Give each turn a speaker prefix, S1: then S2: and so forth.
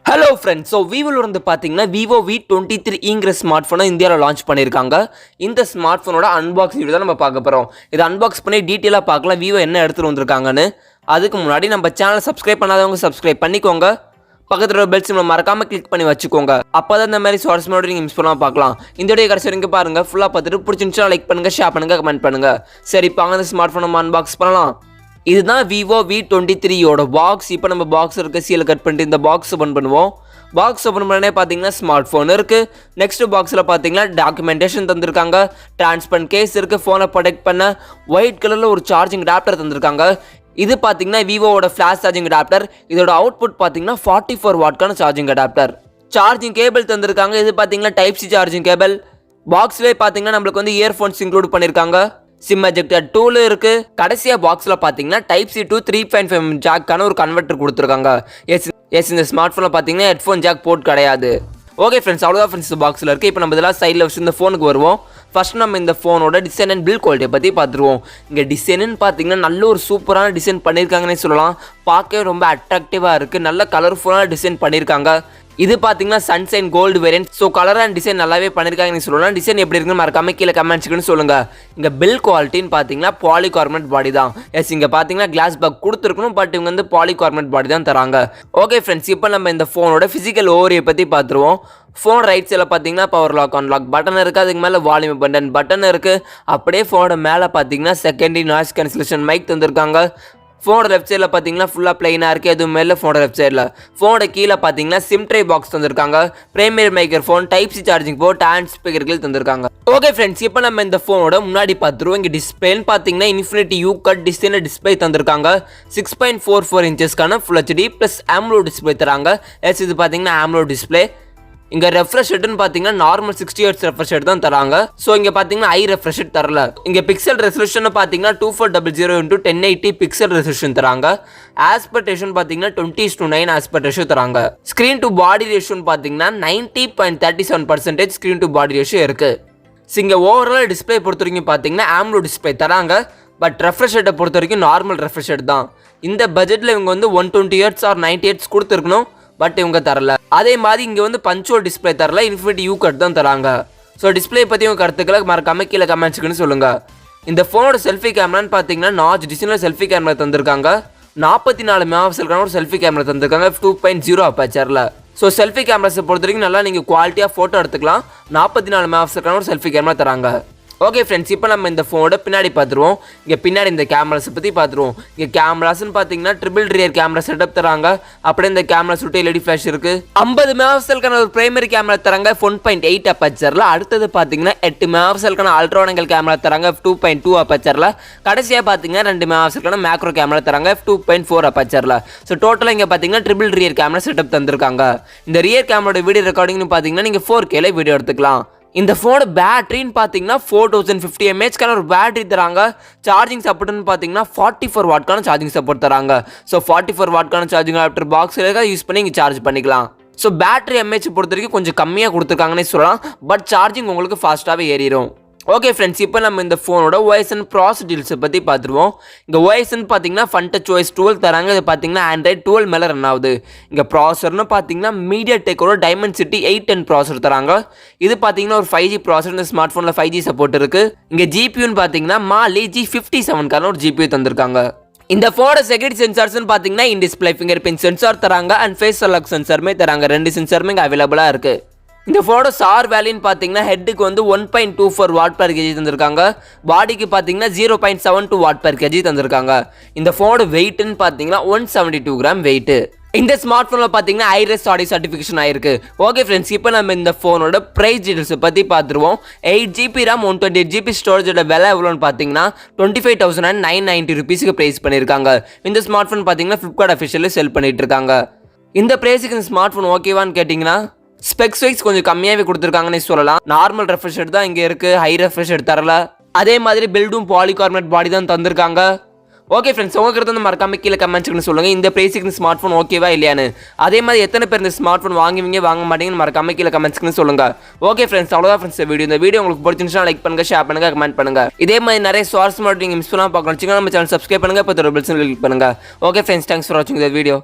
S1: Hello friends, so Vivo வந்து பாத்தீங்கன்னா Vivo V23e ஸ்மார்ட்போனை இந்தியாவில் லான்ச் பண்ணியிருக்காங்க. இந்த ஸ்மார்ட்போனோட அன்பாக்சிங் வீடியோ தான் நம்ம பார்க்க போகிறோம். இதை அன்பாக்ஸ் பண்ணி டீட்டெயிலாக பார்க்கலாம் Vivo என்ன எடுத்துகிட்டு வந்திருக்காங்கன்னு. அதுக்கு முன்னாடி நம்ம சேனலை சப்ஸ்கிரைப் பண்ணாதவங்க சப்ஸ்கிரைப் பண்ணிக்கோங்க. பக்கத்தில் பெல் சிம்ல மறக்காம கிளிக் பண்ணி வச்சுக்கோங்க. அப்பதான் இந்த மாதிரி சுவாரஸ்யமான நீங்கள் மிஸ் பண்ணாமல் பார்க்கலாம். இந்த வீடியோ கடைசி வரைக்கும் பாருங்க. ஃபுல்லாக பார்த்துட்டு பிடிச்சிருந்துச்சா லைக் பண்ணுங்க, ஷேர் பண்ணுங்க, கமெண்ட் பண்ணுங்க. சரி இப்போ அந்த ஸ்மார்ட் ஃபோனை அன்பாக்ஸ் பண்ணலாம். இதுதான் Vivo V23யோட பாக்ஸ். இப்போ நம்ம பாக்ஸ் இருக்க சீலை கட் பண்ணிட்டு இந்த பாக்ஸ் ஓப்பன் பண்ணுவோம். பாக்ஸ் ஓப்பன் பண்ணே பார்த்தீங்கன்னா ஸ்மார்ட் ஃபோன் இருக்குது. நெக்ஸ்ட் பாக்ஸில் பார்த்தீங்கன்னா டாக்குமெண்டேஷன் தந்திருக்காங்க. டிரான்ஸ்பரண்ட் கேஸ் இருக்குது. ஃபோனை ப்ரொடெக்ட் பண்ண ஒயிட் கலரில் ஒரு சார்ஜிங் அடாப்டர் தந்திருக்காங்க. இது பார்த்தீங்கன்னா விவோவோட ஃப்ளாஷ் சார்ஜிங் அடாப்டர். இதோட அவுட்புட் பார்த்தீங்கன்னா 44 வாட்கான சார்ஜிங் அடாப்டர். சார்ஜிங் கேபிள் தந்திருக்காங்க. இது பார்த்தீங்கன்னா டைப் சி சார்ஜிங் கேபிள். பாக்ஸ்லேயே பார்த்தீங்கன்னா நம்மளுக்கு வந்து இயர்ஃபோன்ஸ் இன்க்ளூட் பண்ணியிருக்காங்க. சிம் எஜெக்டர் டூல் இருக்கு. கடைசியா பாக்ஸ்ல பாத்தீங்கன்னா டைப் சி டு 3.5 ஜாக்கான ஒரு கன்வெர்ட்டர் கொடுத்துருக்காங்க. எஸ் இந்த ஸ்மார்ட் போன்ல பாத்தீங்கன்னா ஹெட்ஃபோன் ஜாக் போர்ட் கிடையாது. ஓகே ஃப்ரெண்ட்ஸ், அவ்வளோதான் ஃப்ரெண்ட்ஸ் பாக்ஸில் இருக்குது. இப்போ நம்ம இதெல்லாம் சைடில் வச்சு இந்த ஃபோனுக்கு வருவோம். ஃபர்ஸ்ட் நம்ம இந்த ஃபோனோட டிசைன் அண்ட் பில்ட் குவாலிட்டியை பற்றி பார்த்துருவோம். இங்கே டிசைனுன்னு பார்த்தீங்கன்னா நல்ல ஒரு சூப்பரான டிசைன் பண்ணியிருக்காங்கன்னே சொல்லலாம். பார்க்கவே ரொம்ப அட்ராக்டிவாக இருக்குது. நல்ல கலர்ஃபுல்லான டிசைன் பண்ணியிருக்காங்க. இது பார்த்தீங்கன்னா sunshine gold variant. So colour and design நல்லாவே பண்ணியிருக்காங்கன்னு சொல்லலாம். டிசைன் எப்படி இருக்குன்னு மறக்காம கீழே கமெண்ட்ஸ்க்குன்னு சொல்லுங்கள். இங்கே பில் குவாலிட்டின்னு பார்த்தீங்கன்னா பாலிகார்பனேட் பாடி தான். எஸ் இங்கே பார்த்தீங்கன்னா கிளாஸ் பேக் கொடுத்துருக்கணும், பட் இவங்க வந்து பாலிகார்பனேட் பாடி தான் தராங்க. ஓகே ஃப்ரெண்ட்ஸ், இப்போ நம்ம இந்த ஃபோனோட ஃபிசிக்கல் ஓவரியை பற்றி பார்த்துருவோம். ஃபோன் ரைட் சைடில் பார்த்தீங்கன்னா பவர் லாக் அன்லாக் பட்டன் இருக்குது. அதுக்கு மேலே வால்யூம் பட்டன் இருக்குது. அப்படியே ஃபோனோட மேலே பார்த்தீங்கன்னா செகண்டரி நாய்ஸ் கேன்சலேஷன் மைக் தந்திருக்காங்க. ஃபோனோட லெஃப்ட் சைடில் பார்த்தீங்கன்னா ஃபுல்லாக பிளைனாக இருக்குது. எதுவும் மேலே ஃபோனோட லெஃப்ட் சைடில். ஃபோனோட கீழே பார்த்தீங்கன்னா சிம் ட்ரை பாக்ஸ் தந்திருக்காங்க. Primary microphone, phone type C charging port and ஸ்பீக்கர்கள் தந்திருக்காங்க. ஓகே ஃப்ரெண்ட்ஸ், இப்போ நம்ம இந்த ஃபோனோட முன்னாடி பார்த்துருவோம். இங்கே டிஸ்பிளேன்னு பார்த்தீங்கன்னா infinity U cut design display தந்திருக்காங்க. 6.44 இன்ச்சஸ்க்கான full HD plus AMOLED display தராங்க. எஸ் இது பார்த்தீங்கன்னா AMOLED டிஸ்பிளே. இங்கே ரெஃப்ரெஷ் ரேட்னு பார்த்தீங்கன்னா நார்மல் 60 Hz ரெஃப்ரெஷ் ரேட் தான் தராங்க. ஸோ இங்கே பார்த்தீங்கன்னா ஐ ரெஃப்ரெஷ் ரேட் தரல. இங்கே பிக்சல் ரெசல்யூஷன் பார்த்தீங்கன்னா 2400 x 1080 பிக்சல் ரெசல்யூஷன் தராங்க. ஆஸ்பெக்ட் ரேஷியோ பார்த்தீங்கன்னா 20:9 ஆஸ்பெக்ட் ரேஷியோ தராங்க. ஸ்க்ரீன் டு பாடி ரேஷியோன்னு பார்த்தீங்கன்னா 90.37% ஸ்க்ரீன் டு பாடி ரேஷியோ இருக்கு. இங்கே ஓவரால் டிஸ்பிளே பொறுத்த வரைக்கும் பார்த்தீங்கன்னா AMOLED டிஸ்பிளே தராங்க. பட் ரெஃப்ரெஷ் ரேட்டை பொறுத்த வரைக்கும் நார்மல் ரெஃப்ரெஷ் ரேட் தான். இந்த பட்ஜெட்டில் இவங்க வந்து 120 Hz ஆர் 90 Hz கொடுத்துருக்கணும், பட் இவங்க தரல. அதே மாதிரி இங்கே வந்து பஞ்சுவல் டிஸ்பிளே தரல, இன்ஃபினிட்டி யூ கட் தான் தராங்க. ஸோ டிஸ்பிளே பற்றி உங்கள் கருத்துக்களை மறக்காம கீழே கமெண்ட்ஸ்க்குன்னு சொல்லுங்கள். இந்த ஃபோனோட செல்ஃபி கேமரான்னு பார்த்தீங்கன்னா நாச் டிசைனில் செல்ஃபி கேமரா தந்திருக்காங்க. 44 மெகாபிக்சலுக்கான ஒரு செல்ஃபி கேமரா தந்திருக்காங்க 2.0 அப்பேச்சரில். ஸோ செல்ஃபி கேமராஸை பொறுத்த வரைக்கும் நல்லா நீங்கள் குவாலிட்டியாக ஃபோட்டோ எடுத்துக்கலாம். 44 மெகாபிக்சலுக்கான ஒரு செல்ஃபி கேமரா தராங்க. ஓகே ஃப்ரெண்ட்ஸ், இப்போ நம்ம இந்த ஃபோனோட பின்னாடி பார்த்துருவோம். இங்கே பின்னாடி இந்த கேமராஸை பற்றி பார்த்துருவோம். இங்கே கேமராஸ்ன்னு பார்த்தீங்கன்னா ட்ரிபிள் ரியர் கேமரா செட்டப் தராங்க. அப்படியே இந்த கேமரா சுட்டி எல்இடி ஃப்ளாஷ் இருக்குது. 50 மெகாபிக்சலுக்கான ஒரு பிரைமரி கேமரா தராங்க 1.8 அப்பேச்சரில். அடுத்தது பார்த்தீங்கன்னா 8 மெகாபிக்சலுக்கான அல்ட்ரா வைட் ஆங்கிள் கேமரா தராங்க 2.2 அப்பேச்சரில். கடைசியாக பார்த்தீங்கன்னா 2 மெகாபிக்சலுக்கான மேக்ரோ கேமரா தராங்க 2.4 அப்பேச்சரில். ஸோ டோட்டலாக இங்கே பார்த்தீங்கன்னா ட்ரிபிள் ரியர் கேமரா செட்டப் தந்திருக்காங்க. இந்த ரியர் கேமராவோட வீடியோ ரெக்கார்டிங்னு பார்த்தீங்கன்னா நீங்கள் 4Kல வீடியோ எடுத்துக்கலாம். இந்த ஃபோனோட பேட்டரின்னு பார்த்தீங்கன்னா 4050 mAhக்கான ஒரு பேட்டரி தராங்க. சார்ஜிங் சப்போர்ட்னு பார்த்தீங்கன்னா 44 வாட்கான சார்ஜிங் சப்போர்ட் தராங்க. ஸோ 44 வாட்கான சார்ஜிங் ஆஃப்டர் பாக்ஸில் யூஸ் பண்ணி இங்கே சார்ஜ் பண்ணிக்கலாம். ஸோ பேட்டரி எம்ஏஹெச் பொறுத்த வரைக்கும் கொஞ்சம் கம்மியாக கொடுத்துருக்காங்கன்னே சொல்லலாம், பட் சார்ஜிங் உங்களுக்கு ஃபாஸ்ட்டாகவே ஏறிடும். ஓகே ஃப்ரெண்ட்ஸ், இப்போ நம்ம இந்த ஃபோனோட OS அண்ட் ப்ராசஸ் டீல்ஸை பற்றி பார்த்துருவோம். இங்கே OSன்னு பார்த்தீங்கன்னா ஃபன் டச் OS 12 தராங்க. இது பார்த்தீங்கன்னா Android 12 மேலே ரன் ஆகுது. இங்கே ப்ராசர்னு பார்த்தீங்கன்னா MediaTekோட Dimensity 810 ப்ராசர் தராங்க. இது பார்த்தீங்கன்னா ஒரு 5G ப்ராசர். இந்த ஸ்மார்ட் ஃபோனில் 5G சப்போர்ட் இருக்குது. இங்கே ஜிபியூன்னு பார்த்தீங்கன்னா Mali G57க்கான ஒரு ஜிபியூ தந்திருக்காங்க. இந்த ஃபோனோட செக்யூரிட்டி சென்சார்ஸ்னு பார்த்தீங்கன்னா in display finger print sensor தராங்க அண்ட் ஃபேஸ் அன்லாக் சென்சாருமே தராங்க. 2 சென்சாருமே இங்கே அவைலபிளாக இருக்குது. இந்த ஃபோனோட சார் வேல்யூன்னு பார்த்தீங்கன்னா ஹெட்டுக்கு வந்து 1.24 வாட் per kg தந்திருக்காங்க. பாடிக்கு பார்த்தீங்கன்னா 0.72 வாட் per kg தந்திருக்காங்க. இந்த ஃபோனோட வெயிட்னு பார்த்தீங்கன்னா 172 கிராம் வெயிட். இந்த ஸ்மார்ட் ஃபோனில் பார்த்தீங்கன்னா ஐரஸ் ஆடியோ சர்டிஃபிகேஷன் ஆயிருக்கு. ஓகே ஃப்ரெண்ட்ஸ், இப்போ நம்ம இந்த ஃபோனோட ப்ரைஸ் டீட்டெயில்ஸை பற்றி பார்த்துருவோம். 8GB RAM 128GB ஸ்டோரேஜோட விலை எவ்வளோன்னு பார்த்தீங்கன்னா 25,990 rupeesக்கு ப்ரைஸ் பண்ணியிருக்காங்க. இந்த ஸ்மார்ட் ஃபோன் பார்த்தீங்கன்னா Flipkart அஃபிஷியலில் செல் பண்ணிட்டு இருக்காங்க. இந்த ப்ரைஸுக்கு இந்த ஸ்மார்ட் ஃபோன் ஓகேவான்னு கேட்டிங்கன்னா ஸ்பெக்ஸ் வைஸ் கொஞ்சம் கம்மியாகவே கொடுத்துருக்காங்கன்னு சொல்லலாம். நார்மல் ரெஃப்ரெஷ் ரேட் தான் இங்கே இருக்குது, ஹை ரெஃப்ரெஷ் ரேட் தரல. அதே மாதிரி பில்டும் பாலிகார்பனேட் பாடி தான் தந்திருக்காங்க. ஓகே ஃப்ரெண்ட்ஸ், உங்களுக்கு வந்து மறக்காம கீழே கமெண்ட்ஸ்னு சொல்லுங்கள் இந்த ப்ரைஸுக்கு ஸ்மார்ட் ஃபோன் ஓகேவா இல்லையான்னு. அதே மாதிரி எத்தனை பேர் இந்த ஸ்மார்ட் ஃபோன் வாங்க மாட்டீங்கன்னு மறக்காம கீழே கமெண்ட்ஸ்னு சொல்லுங்கள். ஓகே ஃப்ரெண்ட்ஸ், அவ்வளோதான் ஃப்ரெண்ட்ஸ் இந்த வீடியோ உங்களுக்கு பிடிச்சிருந்துச்சுன்னா லைக் பண்ணுங்க, ஷேர் பண்ணுங்க, கமெண்ட் பண்ணுங்க. இதே மாதிரி நிறைய சுவாரஸ்யமாக நீங்கள் மிஸ் பண்ணாமல் பார்க்கணும் நம்ம சேனல் சப்ஸ்கிரைப் பண்ணுங்க, இப்போ பெல் சிம்பல் கிளிக் பண்ணுங்க. ஓகே ஃப்ரெண்ட்ஸ், தேங்க்ஸ் ஃபார் வாட்சிங் இந்த வீடியோ.